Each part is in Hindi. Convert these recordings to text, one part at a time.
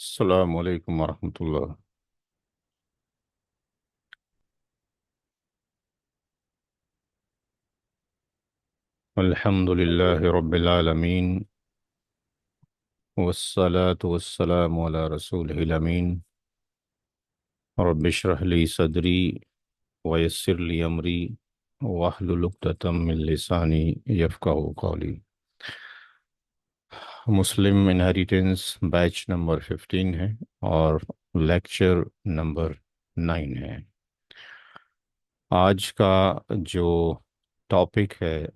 अस्सलाम वालेकुम वरहमतुल्लाह। अल्हम्दुलिल्लाहि रब्बिल आलमीन वस्सलातु वस्सलामु अला रसूलिहिल अमीन। रब्बि इश्रह ली सदरी वयस्सिर ली अमरी वहलुल उक़दतम मिन लिसानी यफ़क़हू क़ौली। मुस्लिम इनहेरिटेंस बैच नंबर 15 है और लेक्चर नंबर 9 है। आज का जो टॉपिक है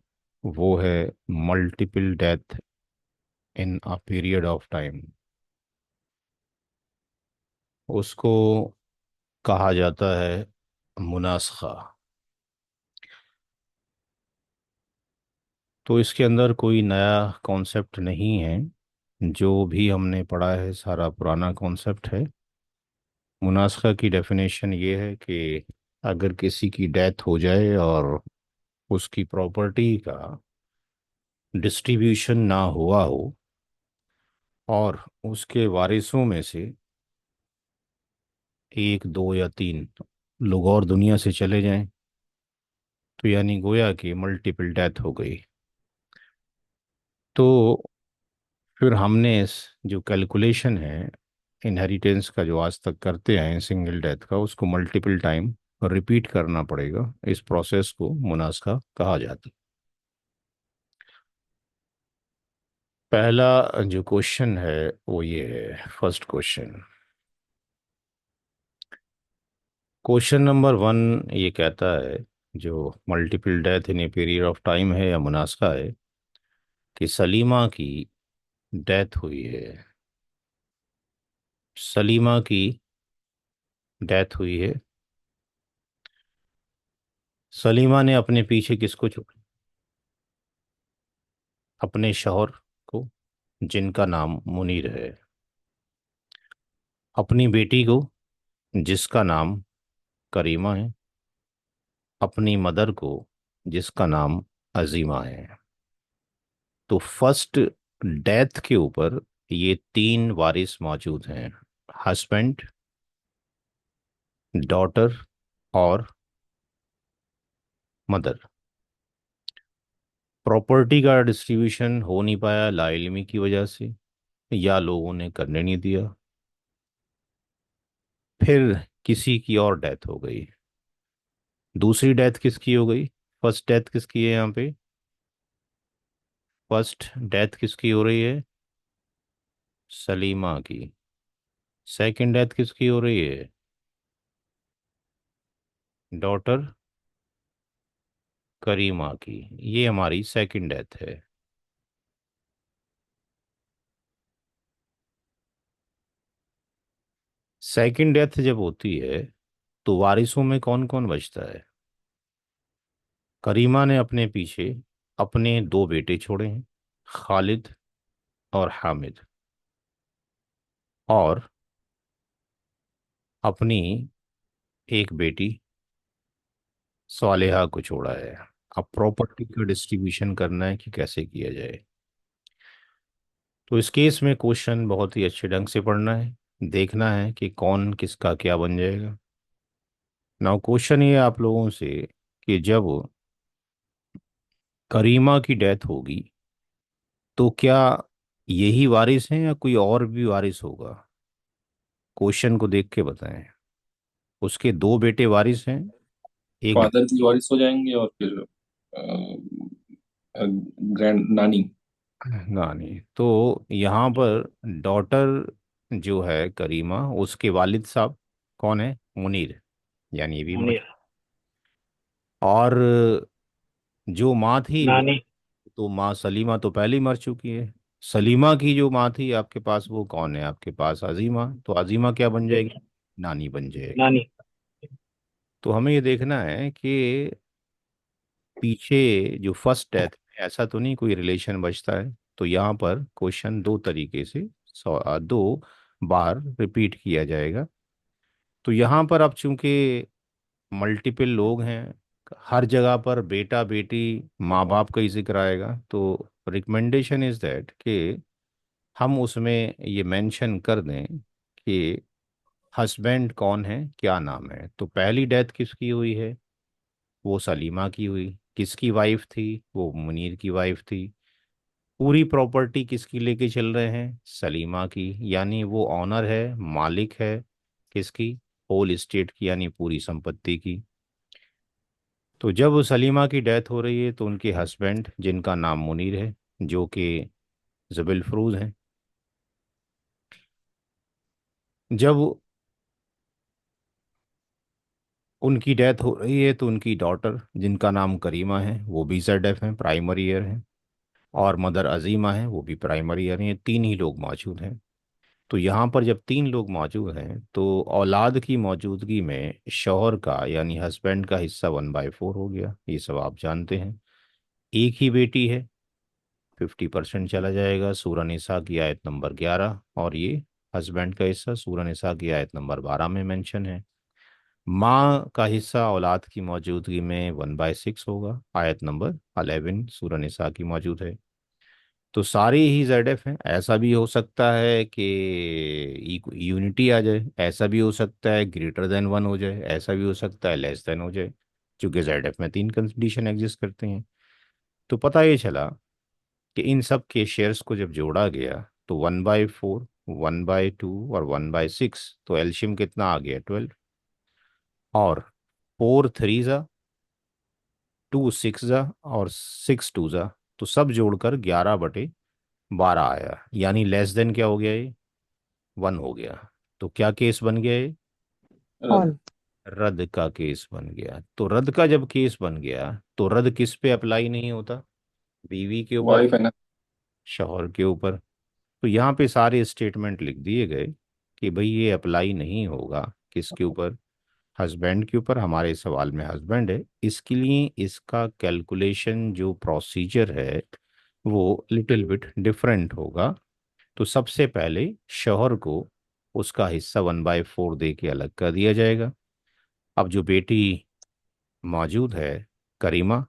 वो है multiple death in a period of time. उसको कहा जाता है मुनासखा। तो इसके अंदर कोई नया कॉन्सेप्ट नहीं है, जो भी हमने पढ़ा है सारा पुराना कॉन्सेप्ट है। मुनासखा की डेफिनेशन ये है कि अगर किसी की डेथ हो जाए और उसकी प्रॉपर्टी का डिस्ट्रीब्यूशन ना हुआ हो और उसके वारिसों में से एक दो या तीन लोग और दुनिया से चले जाएं, तो यानी गोया कि मल्टीपल डेथ हो गई। तो फिर हमने इस जो कैलकुलेशन है इनहेरिटेंस का, जो आज तक करते आए हैं सिंगल डेथ का, उसको मल्टीपल टाइम रिपीट करना पड़ेगा। इस प्रोसेस को मुनासखा कहा जाता है। पहला जो क्वेश्चन है वो ये है, फर्स्ट क्वेश्चन। क्वेश्चन नंबर 1 ये कहता है, जो multiple death in a period of time है या मुनासखा है, कि सलीमा की डेथ हुई है। सलीमा की डेथ हुई है। सलीमा ने अपने पीछे किसको छोड़ा? अपने शौहर को, जिनका नाम मुनीर है। अपनी बेटी को, जिसका नाम करीमा है। अपनी मदर को, जिसका नाम अजीमा है। तो फर्स्ट डेथ के ऊपर ये तीन वारिस मौजूद हैं: हस्बैंड, डॉटर और मदर। प्रॉपर्टी का डिस्ट्रीब्यूशन हो नहीं पाया लाइल्मी की वजह से, या लोगों ने करने नहीं दिया। फिर किसी की और डेथ हो गई। दूसरी डेथ किसकी हो गई? फर्स्ट डेथ किसकी है यहाँ पे? फर्स्ट डेथ किसकी हो रही है? सलीमा की। सेकंड डेथ किसकी हो रही है? डॉटर करीमा की। ये हमारी सेकंड डेथ है। सेकंड डेथ जब होती है तो वारिसों में कौन कौन बचता है? करीमा ने अपने पीछे अपने दो बेटे छोड़े हैं, खालिद और हामिद, और अपनी एक बेटी सालेहा को छोड़ा है। अब प्रॉपर्टी का डिस्ट्रीब्यूशन करना है कि कैसे किया जाए। तो इस केस में क्वेश्चन बहुत ही अच्छे ढंग से पढ़ना है, देखना है कि कौन किसका क्या बन जाएगा। नाउ क्वेश्चन ये आप लोगों से कि जब करीमा की डेथ होगी तो क्या यही वारिस हैं या कोई और भी वारिस होगा? क्वेश्चन को देख के बताएं। उसके दो बेटे वारिस हैं, एक फादर की वारिस हो जाएंगे और फिर ग्रैंड नानी। नानी। तो यहाँ पर डॉटर जो है करीमा, उसके वालिद साहब कौन है? मुनीर, यानी ये भी मर। मुनीर। और जो माँ थी वो, नानी। तो माँ सलीमा तो पहले ही मर चुकी है। सलीमा की जो माँ थी आपके पास, वो कौन है आपके पास? अजीमा। तो अजीमा क्या बन जाएगी? नानी बन जाएगी। नानी। तो हमें ये देखना है कि पीछे जो फर्स्ट डेथ में ऐसा तो नहीं कोई रिलेशन बचता है। तो यहाँ पर क्वेश्चन दो तरीके से, दो बार रिपीट किया जाएगा। तो यहाँ पर अब चूंकि मल्टीपल लोग हैं, हर जगह पर बेटा बेटी माँ बाप का ही जिक्र आएगा, तो रिकमेंडेशन इज दैट कि हम उसमें ये मेंशन कर दें कि हस्बैंड कौन है, क्या नाम है। तो पहली डेथ किसकी हुई है, वो सलीमा की हुई। किसकी वाइफ थी, वो मुनीर की वाइफ थी। पूरी प्रॉपर्टी किसकी लेके चल रहे हैं, सलीमा की, यानी वो ऑनर है, मालिक है। किसकी, होल इस्टेट की, यानी पूरी संपत्ति की। तो जब सलीमा की डेथ हो रही है तो उनके हस्बैंड, जिनका नाम मुनीर है, जो कि जबिल फरूज हैं, जब उनकी डेथ हो रही है तो उनकी डॉटर, जिनका नाम करीमा है, वो भी ZF हैं, प्राइमरी ईयर हैं। और मदर अजीमा है, वो भी प्राइमरी ईयर हैं। ये तीन ही लोग मौजूद हैं। तो यहाँ पर जब तीन लोग मौजूद हैं तो औलाद की मौजूदगी में शौहर का यानी हस्बैंड का हिस्सा 1/4 हो गया। ये सब आप जानते हैं। एक ही बेटी है, 50% चला जाएगा, सूरह निसा की आयत नंबर 11। और ये हस्बैंड का हिस्सा सूरह निसा की आयत नंबर 12 में मेंशन है। माँ का हिस्सा औलाद की मौजूदगी में 1/6 होगा, आयत नंबर 11 सूरह निसा की मौजूद है। तो सारे ही ZF हैं। ऐसा भी हो सकता है कि यूनिटी आ जाए, ऐसा भी हो सकता है greater than 1 हो जाए, ऐसा भी हो सकता है लेस देन हो जाए। क्योंकि ZF में तीन कंडीशन एग्जिस्ट करते हैं। तो पता ये चला कि इन सब के शेयर्स को जब जोड़ा गया तो 1/4, 1/2 और 1/6, तो एल्शियम कितना आ गया, 12। और 4 3 जा, 2 6 जा, और 6 2 जा, तो सब जोड़कर 11/12 आया। यानी लेस देन क्या हो गया ये, 1 हो गया। तो क्या केस बन गया ये, रद्द। रद्द का केस बन गया। तो रद्द का जब केस बन गया तो रद्द किस पे अप्लाई नहीं होता, बीवी के ऊपर, वाइफ है ना। शौहर के ऊपर। तो यहाँ पे सारे स्टेटमेंट लिख दिए गए कि भाई ये अप्लाई नहीं होगा। किसके ऊपर, हस्बैंड के ऊपर। हमारे सवाल में हस्बैंड है, इसके लिए इसका कैलकुलेशन जो प्रोसीजर है वो लिटिल बिट डिफरेंट होगा। तो सबसे पहले शौहर को उसका हिस्सा 1/4 दे के अलग कर दिया जाएगा। अब जो बेटी मौजूद है, करीमा,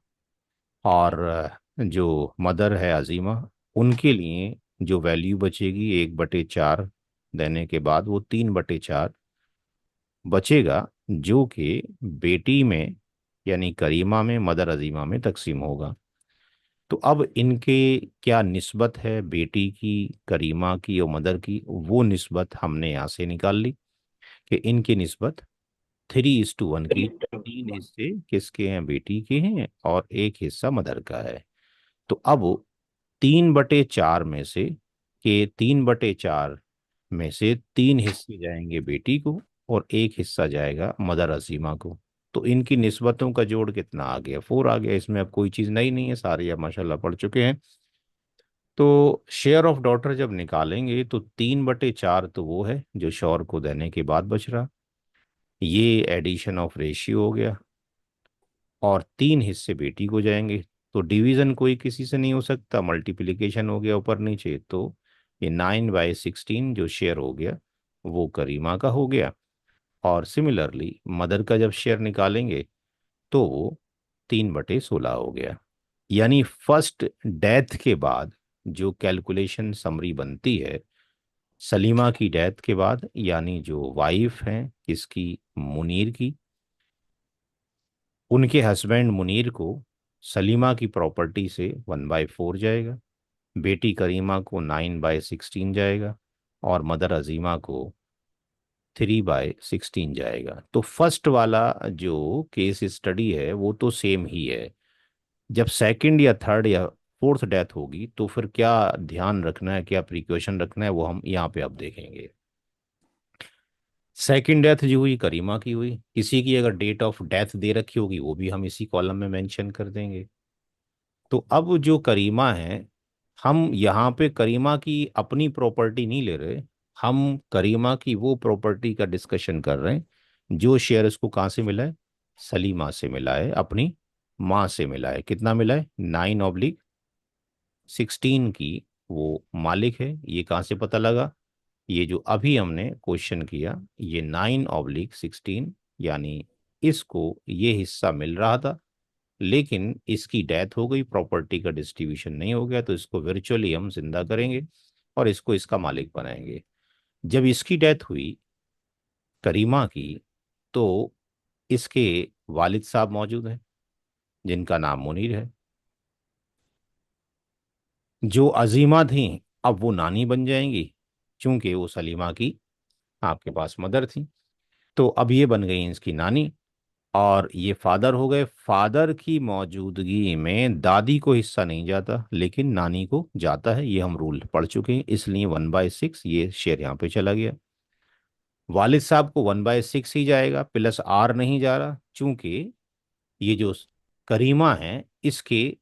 और जो मदर है अजीमा, उनके लिए जो वैल्यू बचेगी 1/4 देने के बाद, वो 3/4 बचेगा, जो कि बेटी में यानी करीमा में, मदर अजीमा में तकसीम होगा। तो अब इनके क्या निस्बत है, बेटी की, करीमा की और मदर की, वो निस्बत हमने यहाँ से निकाल ली कि इनकी निस्बत 3:1 की। तीन हिस्से किसके हैं, बेटी के हैं, और एक हिस्सा मदर का है। तो अब 3/4 में से, के 3/4 में से 3 हिस्से जाएंगे बेटी को और एक हिस्सा जाएगा मदर अजीमा को। तो इनकी निस्बतों का जोड़ कितना आ गया, 4 आ गया। इसमें अब कोई चीज़ नई नहीं है, सारे अब माशाल्लाह पढ़ चुके हैं। तो शेयर ऑफ डॉटर जब निकालेंगे तो 3/4 तो वो है जो शौहर को देने के बाद बच रहा। ये एडिशन ऑफ रेशियो हो गया। और 3 हिस्से बेटी को जाएंगे। तो डिवीजन कोई किसी से नहीं हो सकता, मल्टीप्लिकेशन हो गया ऊपर नीचे। तो ये 9/16 जो शेयर हो गया वो करीमा का हो गया। और सिमिलरली मदर का जब शेयर निकालेंगे तो वो 3/16 हो गया। यानी फर्स्ट डेथ के बाद जो कैलकुलेशन समरी बनती है, सलीमा की डेथ के बाद, यानी जो वाइफ हैं किसकी, मुनीर की, उनके हस्बैंड मुनीर को सलीमा की प्रॉपर्टी से 1/4 जाएगा, बेटी करीमा को 9/16 जाएगा, और मदर अजीमा को 3/16 जाएगा। तो फर्स्ट वाला जो केस स्टडी है वो तो सेम ही है। जब सेकंड या थर्ड या फोर्थ डेथ होगी तो फिर क्या ध्यान रखना है, क्या प्रिकॉशन रखना है, वो हम यहाँ पे अब देखेंगे। सेकंड डेथ जो हुई करीमा की हुई, किसी की अगर डेट ऑफ डेथ दे रखी होगी वो भी हम इसी कॉलम में मेंशन कर देंगे। तो अब जो करीमा है, हम यहाँ पे करीमा की अपनी प्रॉपर्टी नहीं ले रहे, हम करीमा की वो प्रॉपर्टी का डिस्कशन कर रहे हैं जो शेयर उसको कहाँ से मिला है, सलीमा से मिला है, अपनी माँ से मिला है। कितना मिला है, 9/16 की वो मालिक है। ये कहाँ से पता लगा, ये जो अभी हमने क्वेश्चन किया, ये 9/16, यानी इसको ये हिस्सा मिल रहा था, लेकिन इसकी डेथ हो गई, प्रॉपर्टी का डिस्ट्रीब्यूशन नहीं हो गया, तो इसको वर्चुअली हम जिंदा करेंगे और इसको इसका मालिक बनाएंगे। जब इसकी डेथ हुई करीमा की, तो इसके वालिद साहब मौजूद हैं जिनका नाम मुनीर है। जो अजीमा थी अब वो नानी बन जाएंगी, क्योंकि वो सलीमा की आपके पास मदर थी। तो अब ये बन गई इसकी नानी, और ये फादर हो गए। फादर की मौजूदगी में दादी को हिस्सा नहीं जाता, लेकिन नानी को जाता है। ये हम रूल पढ़ चुके हैं, इसलिए 1/6 ये शेयर यहाँ पे चला गया। वालिद साहब को 1/6 ही जाएगा, प्लस आर नहीं जा रहा, चूंकि ये जो करीमा है इसके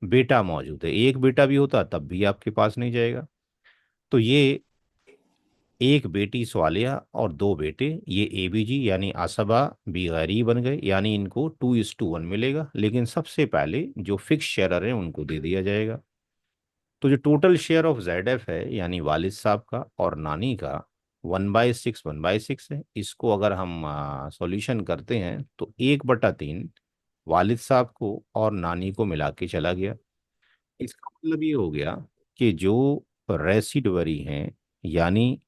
बेटा मौजूद है। एक बेटा भी होता तब भी आपके पास नहीं जाएगा। तो ये एक बेटी स्वालिया और दो बेटे, ये एबीजी यानी आसबा भी गैरी बन गए, यानी इनको 2:1 मिलेगा। लेकिन सबसे पहले जो फिक्स शेयरर हैं उनको दे दिया जाएगा। तो जो total share of Z F है, यानी वालिद साहब का और नानी का, 1/6 है। इसको अगर हम सॉल्यूशन करते हैं तो 1/3 वालिद साहब को और नानी को मिला के चला गया। इसका मतलब ये हो गया कि जो रेसिडवरी हैं, यानी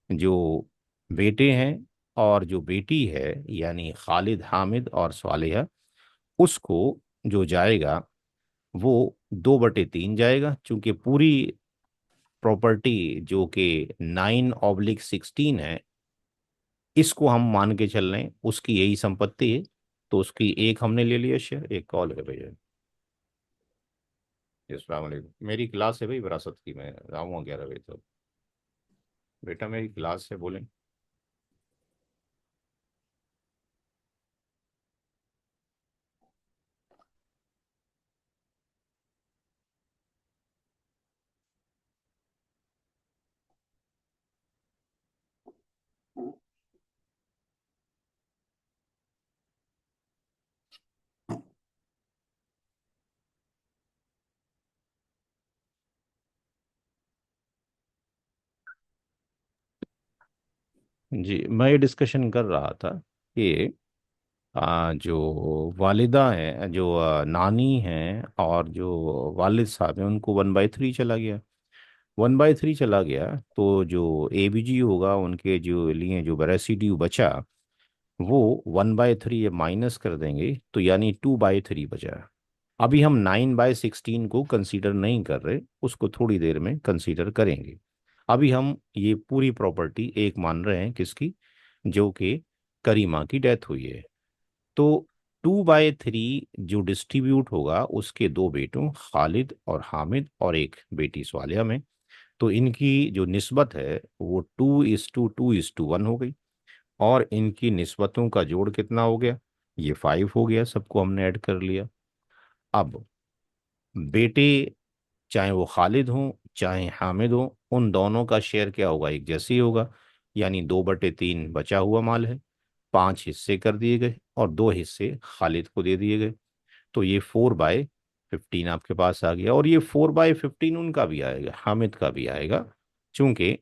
जो बेटे हैं और जो बेटी है, यानी खालिद, हामिद और सालेहा, उसको जो जाएगा वो 2/3 जाएगा, क्योंकि पूरी प्रॉपर्टी जो कि 9/16 है, इसको हम मान के चल रहे हैं उसकी यही संपत्ति है। तो उसकी एक हमने ले लिया शेयर। एक कॉल है भैया। जी, अस्सलाम वालेकुम। मेरी क्लास है भाई विरासत की, मैं आऊँगा 11 बजे तक। बेटा मेरी क्लास है, बोलें। जी, मैं ये डिस्कशन कर रहा था कि जो वालिदा है, जो नानी है और जो वालिद साहब हैं, उनको 1/3 चला गया। 1/3 चला गया, तो जो एबीजी होगा उनके जो लिए जो रेसिड्यू बचा, वो 1/3 ये माइनस कर देंगे, तो यानी 2/3 बचा। अभी हम 9/16 को कंसीडर नहीं कर रहे, उसको थोड़ी देर में कंसीडर करेंगे। अभी हम ये पूरी प्रॉपर्टी एक मान रहे हैं किसकी, जो कि करीमा की डेथ हुई है। तो 2/3 जो डिस्ट्रीब्यूट होगा उसके दो बेटों खालिद और हामिद और एक बेटी स्वालिया में, तो इनकी जो निस्बत है वो 2:2:1 हो गई। और इनकी निस्बतों का जोड़ कितना हो गया, ये 5 हो गया। सबको हमने ऐड कर लिया। अब बेटे, चाहे वो खालिद हों चाहे हामिद हों, उन दोनों का शेयर क्या होगा, एक जैसे ही होगा। यानी 2/3 बचा हुआ माल है, 5 हिस्से कर दिए गए और 2 हिस्से खालिद को दे दिए गए। तो ये 4/15 आपके पास आ गया। और ये 4/15 उनका भी आएगा, हामिद का भी आएगा, चूंकि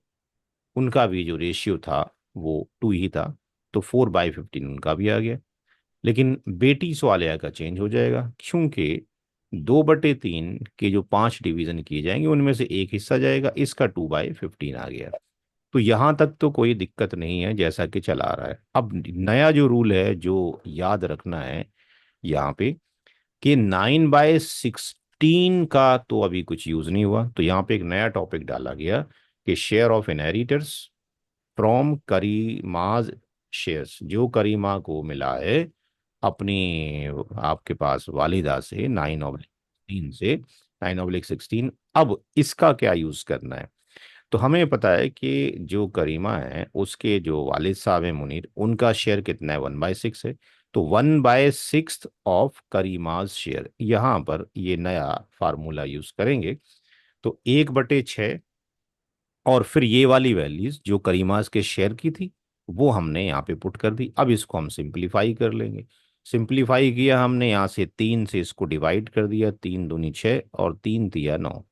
उनका भी जो रेशियो था वो 2 ही था। तो 4/15 उनका भी आ गया। लेकिन बेटी स्वालिया का चेंज हो जाएगा, क्योंकि 2/3 के जो 5 डिवीजन किए जाएंगे उनमें से एक हिस्सा जाएगा, इसका 2/15 आ गया। तो यहां तक तो कोई दिक्कत नहीं है, जैसा कि चला आ रहा है। अब नया जो रूल है जो याद रखना है यहाँ पे, कि 9/16 का तो अभी कुछ यूज नहीं हुआ, तो यहाँ पे एक नया टॉपिक डाला गया कि share of inheritors from Karima's shares, जो करीमा को मिला है अपनी आपके पास वालिदा से, 9/16 से, 9/16। अब इसका क्या यूज करना है। तो हमें पता है कि जो करीमा है उसके जो वालिद साहब हैं मुनीर, उनका शेयर कितना है, 1/6 है। तो 1/6 ऑफ करीमाज शेयर, यहाँ पर ये नया फार्मूला यूज करेंगे। तो 1/6, और फिर ये वाली वैल्यूज जो करीमास के शेयर की थी वो हमने यहाँ पे पुट कर दी। अब इसको हम सिंप्लीफाई कर लेंगे। सिंप्लीफाई किया हमने, यहाँ से 3 से इसको डिवाइड कर दिया, 3 दूनी 6 और 3 तिया 9।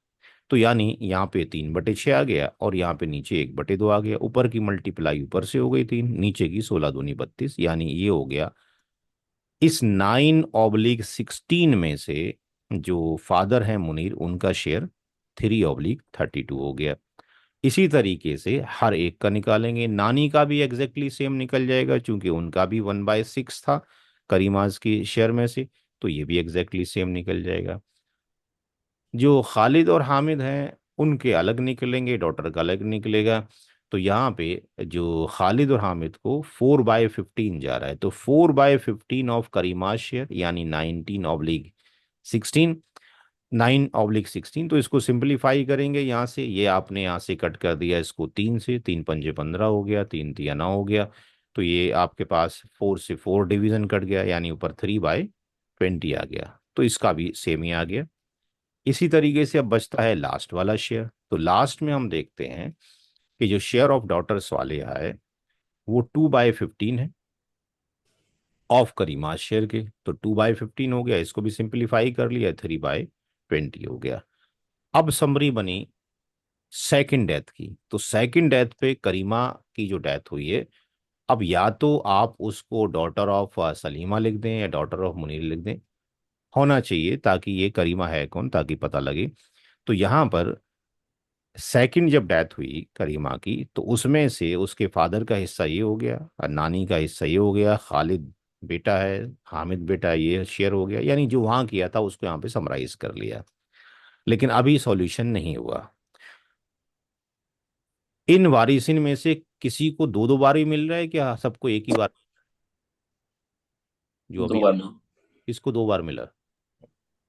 तो यानी यहाँ पे 3/6 आ गया और यहाँ पे नीचे 1/2 आ गया। ऊपर की मल्टीप्लाई ऊपर से हो गई 3, नीचे की 16 दूनी 32, यानी ये हो गया। इस 9/16 में से जो फादर है मुनीर, उनका शेयर 3/32 हो गया। इसी तरीके से हर एक का निकालेंगे, नानी का भी एग्जैक्टली सेम निकल जाएगा क्योंकि उनका भी 1/6 था करीमाज की शेयर में से, तो ये भी एग्जैक्टली सेम निकल जाएगा। जो खालिद और हामिद हैं उनके अलग निकलेंगे, डॉटर का अलग निकलेगा। तो यहाँ पे जो खालिद और हामिद को 4/15 जा रहा है, तो 4/15 ऑफ करीमा शेयर यानी 19/16, 9/16। तो इसको सिंपलीफाई करेंगे यहाँ से, ये आपने यहाँ से कट कर दिया इसको 3 से, 3×5 = 15 हो गया, 3×3 = 9 हो गया। तो ये आपके पास 4 से 4 डिवीजन कट गया, यानी ऊपर 3/20 आ गया, तो इसका भी सेम ही आ गया। इसी तरीके से अब बचता है लास्ट वाला शेयर। तो लास्ट में हम देखते हैं कि जो शेयर ऑफ डॉटर्स वाले आए वो 2/15 है ऑफ करीमा शेयर के, तो 2/15 हो गया, इसको भी सिंपलीफाई कर लिया, 3/20 हो गया। अब समरी बनी सेकंड डेथ की। तो सेकंड डेथ पे करीमा की जो डेथ हुई है, अब या तो आप उसको डॉटर ऑफ सलीमा लिख दें या डॉटर ऑफ मुनीर लिख दें, होना चाहिए ताकि ये करीमा है कौन, ताकि पता लगे। तो यहाँ पर सेकंड जब डेथ हुई करीमा की, तो उसमें से उसके फादर का हिस्सा ये हो गया और नानी का हिस्सा ये हो गया, खालिद बेटा है, हामिद बेटा है, ये शेयर हो गया, यानी जो वहां किया था उसको यहाँ पे समराइज कर लिया। लेकिन अभी सॉल्यूशन नहीं हुआ। इन वारिसिन में से किसी को दो दो बार ही मिल रहा है क्या, सबको एक ही बार? जो दो अभी बार ना। इसको 2 बार मिला,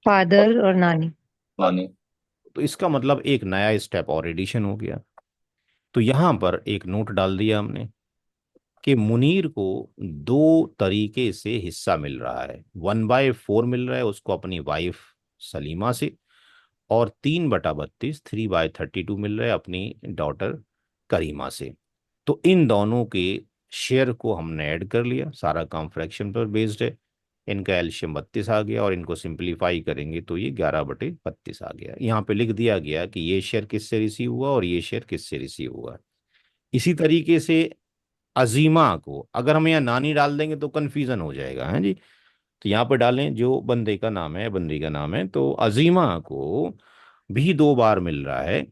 फादर और नानी। नानी। तो इसका मतलब एक नया स्टेप और एडिशन हो गया। तो यहां पर एक नोट डाल दिया हमने कि मुनीर को दो तरीके से हिस्सा मिल रहा है, 1/4 मिल रहा है उसको अपनी वाइफ सलीमा से, और 3/32, 3/32 मिल रहा है अपनी डॉटर करीमा से। तो इन दोनों के शेयर को हमने ऐड कर लिया, सारा काम फ्रैक्शन पर बेस्ड है। इनका एलसीएम 32 आ गया और इनको सिंपलीफाई करेंगे तो ये 11/32 आ गया। यहाँ पे लिख दिया गया कि ये शेयर किससे रिसीव हुआ और ये शेयर किससे रिसीव हुआ। इसी तरीके से अजीमा को अगर हम यहाँ नानी डाल देंगे तो कन्फ्यूजन हो जाएगा, है जी। तो यहाँ पर डालें जो बंदे का नाम है, बंदी का नाम है, तो अजीमा को भी 2 बार मिल रहा है,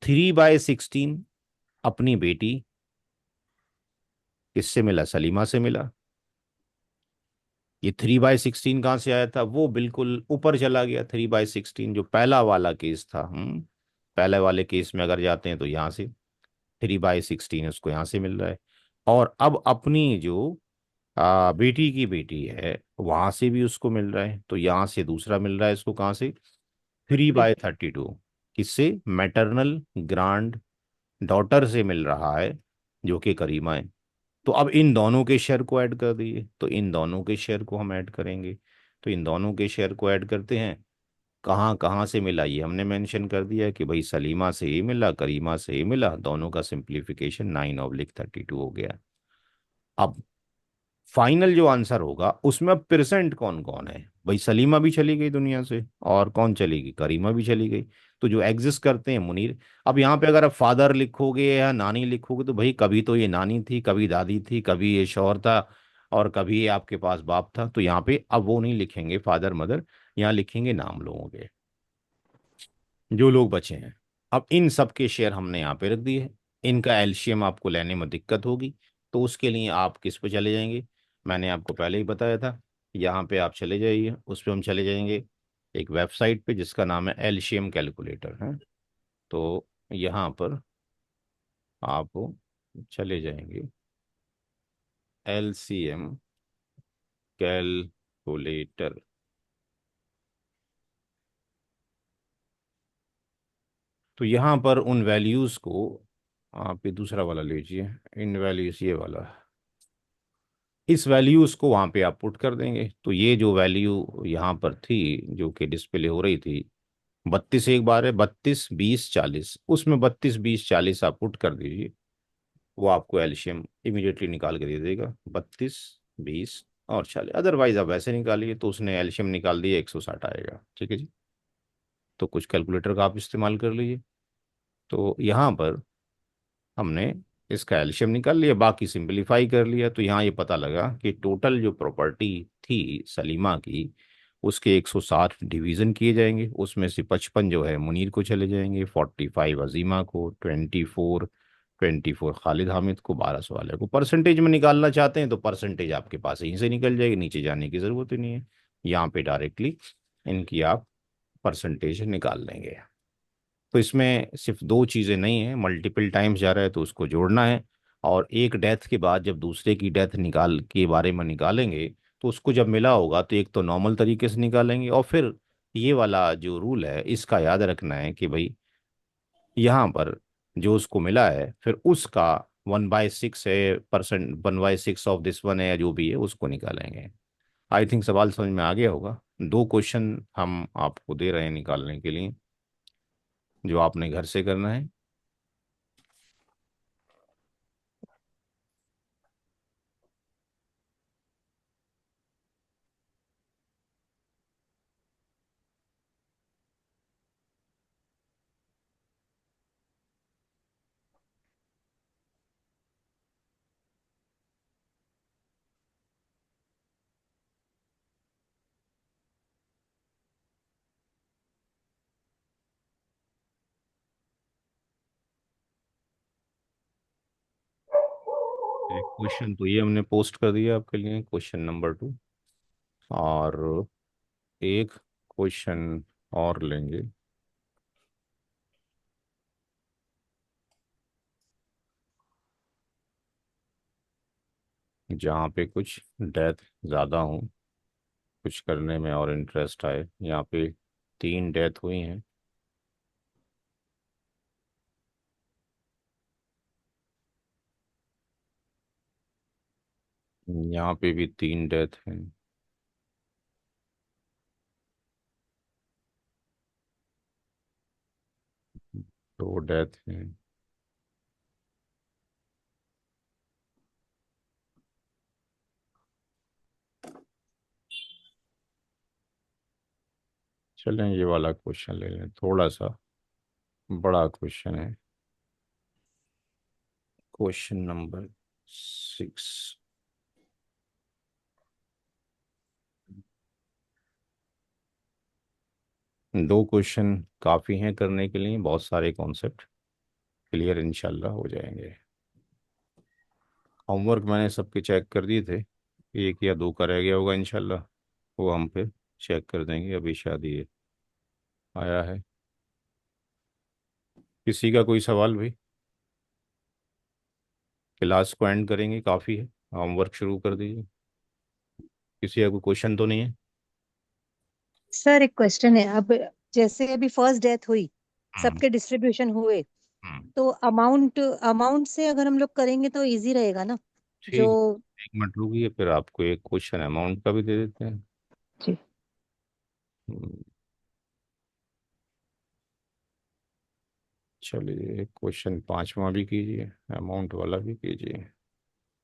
3/16 अपनी बेटी, किससे मिला, सलीमा से मिला। ये 3/16 कहाँ से आया था, वो बिल्कुल ऊपर चला गया, 3/16 जो पहला वाला केस था। पहले वाले केस में अगर जाते हैं तो यहाँ से 3/16 उसको यहाँ से मिल रहा है। और अब अपनी जो बेटी की बेटी है वहां से भी उसको मिल रहा है, तो यहाँ से दूसरा मिल रहा है इसको कहाँ से, 3/32, किससे, मैटरनल ग्रांड डॉटर से मिल रहा है जो कि करीमा है। तो अब इन दोनों के शेयर को ऐड कर दिए, तो इन दोनों के शेयर को हम ऐड करेंगे। तो इन दोनों के शेयर को ऐड करते हैं, कहाँ कहाँ से मिला ये हमने मेंशन कर दिया कि भाई सलीमा से ये मिला, करीमा से ये मिला, दोनों का सिंप्लीफिकेशन 9/32 हो गया। अब फाइनल जो आंसर होगा उसमें अब परसेंट कौन कौन है, भाई सलीमा भी चली गई दुनिया से, और कौन चली गई, करीमा भी चली गई। तो जो एग्जिस्ट करते हैं मुनीर। अब यहाँ पे अगर आप फादर लिखोगे या नानी लिखोगे तो भाई कभी तो ये नानी थी, कभी दादी थी, कभी ये शौहर था, और कभी ये आपके पास बाप था। तो यहाँ पे अब वो नहीं लिखेंगे फादर मदर, यहाँ लिखेंगे नाम लोगों के जो लोग बचे हैं। अब इन सब के शेयर हमने यहाँ पे रख दिए। इनका एलसीएम आपको लेने में दिक्कत होगी, तो उसके लिए आप किस पे चले जाएंगे, मैंने आपको पहले ही बताया था। यहाँ पे आप चले जाइए, उस पे हम चले जाएंगे एक वेबसाइट पे जिसका नाम है एलसीएम कैलकुलेटर है। तो यहाँ पर आप चले जाएंगे, एलसीएम कैलकुलेटर। तो यहाँ पर उन वैल्यूज़ को आप ये दूसरा वाला लीजिए, इन वैल्यूज़ ये वाला, इस वैल्यूज को वहां पे आप पुट कर देंगे। तो ये जो वैल्यू यहाँ पर थी जो कि डिस्प्ले हो रही थी, 32 एक बार है, 32 20 40, उसमें 32 20 40 आप पुट कर दीजिए, वो आपको एल्शियम इमीडिएटली निकाल के दे देगा, 32 20 और 40। अदरवाइज आप वैसे निकालिए तो उसने एल्शियम निकाल दिया 160 आएगा, ठीक है जी। तो कुछ कैलकुलेटर का आप इस्तेमाल कर लीजिए। तो यहाँ पर हमने इसका एल्शियम निकाल लिया, बाकी सिंपलीफाई कर लिया, तो यहाँ ये पता लगा कि टोटल जो प्रॉपर्टी थी सलीमा की उसके 160 डिवीज़न किए जाएंगे, उसमें से 55 जो है मुनीर को चले जाएंगे, 45 अजीमा को, 24 खालिद हामिद को, 12 सवाल को। परसेंटेज में निकालना चाहते हैं तो परसेंटेज आपके पास यहीं से निकल जाएगी, नीचे जाने की ज़रूरत ही नहीं है। यहाँ पे डायरेक्टली इनकी आप परसेंटेज निकाल लेंगे। तो इसमें सिर्फ दो चीज़ें नहीं हैं, मल्टीपल टाइम्स जा रहा है तो उसको जोड़ना है, और एक डेथ के बाद जब दूसरे की डेथ निकाल के बारे में निकालेंगे तो उसको जब मिला होगा तो एक तो नॉर्मल तरीके से निकालेंगे, और फिर ये वाला जो रूल है इसका याद रखना है कि भाई यहाँ पर जो उसको मिला है फिर उसका 1/6 है, परसेंट 1/6 ऑफ दिस वन है या जो भी है उसको निकालेंगे। आई थिंक सवाल समझ में आ गया होगा। दो क्वेश्चन हम आपको दे रहे हैं निकालने के लिए, जो आपने घर से करना है। एक क्वेश्चन तो ये हमने पोस्ट कर दिया आपके लिए, क्वेश्चन नंबर 2, और एक क्वेश्चन और लेंगे जहाँ पे कुछ डेथ ज़्यादा हो, कुछ करने में और इंटरेस्ट आए। यहाँ पे 3 डेथ हुई हैं, यहाँ पे भी 3 डेथ हैं, 2 डेथ हैं। चलें ये वाला क्वेश्चन ले लें, थोड़ा सा बड़ा क्वेश्चन है, क्वेश्चन नंबर 6। दो क्वेश्चन काफ़ी हैं करने के लिए, बहुत सारे कॉन्सेप्ट क्लियर इंशाल्लाह हो जाएंगे। होमवर्क मैंने सबके चेक कर दिए थे, एक या दो का रह गया होगा इंशाल्लाह, वो हम फिर चेक कर देंगे। अभी शादी आया है, किसी का कोई सवाल भाई? क्लास को एंड करेंगे, काफ़ी है, होमवर्क शुरू कर दीजिए। किसी का कोई क्वेश्चन तो नहीं है? सर एक क्वेश्चन है। अब जैसे अभी फर्स्ट डेथ हुई, हम्म। सबके डिस्ट्रीब्यूशन हुए, हम्म। तो अमाउंट अमाउंट से अगर हम लोग करेंगे तो इजी रहेगा ना? जो ठीक है, 1 मिनट रुकिए, फिर आपको एक क्वेश्चन अमाउंट का भी दे देते हैं। जी। हम्म, चलिए क्वेश्चन 5वां भी कीजिए, अमाउंट वाला भी कीजिए।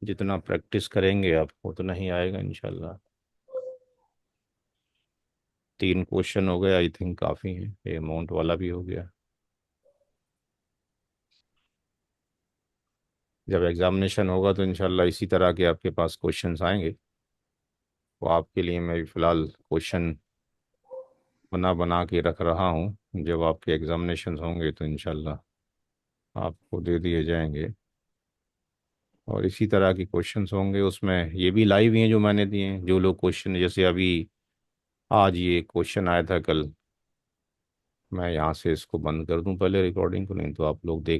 जितना प्रैक्टिस करेंगे आपको उतना ही आएगा इंशाल्लाह। 3 क्वेश्चन हो गए, आई थिंक काफ़ी हैं, ये अमाउंट वाला भी हो गया। जब एग्जामिनेशन होगा तो इंशाल्लाह इसी तरह के आपके पास क्वेश्चंस आएंगे, तो आपके लिए मैं फ़िलहाल क्वेश्चन बना बना के रख रहा हूँ, जब आपके एग्जामिनेशन होंगे तो इंशाल्लाह आपको दे दिए जाएंगे। और इसी तरह के क्वेश्चंस होंगे, उसमें ये भी लाइव ही हैं जो मैंने दिए हैं। जो लोग क्वेश्चन, जैसे अभी आज ये क्वेश्चन आया था कल, मैं यहाँ से इसको बंद कर दूं पहले रिकॉर्डिंग को, नहीं तो आप लोग देख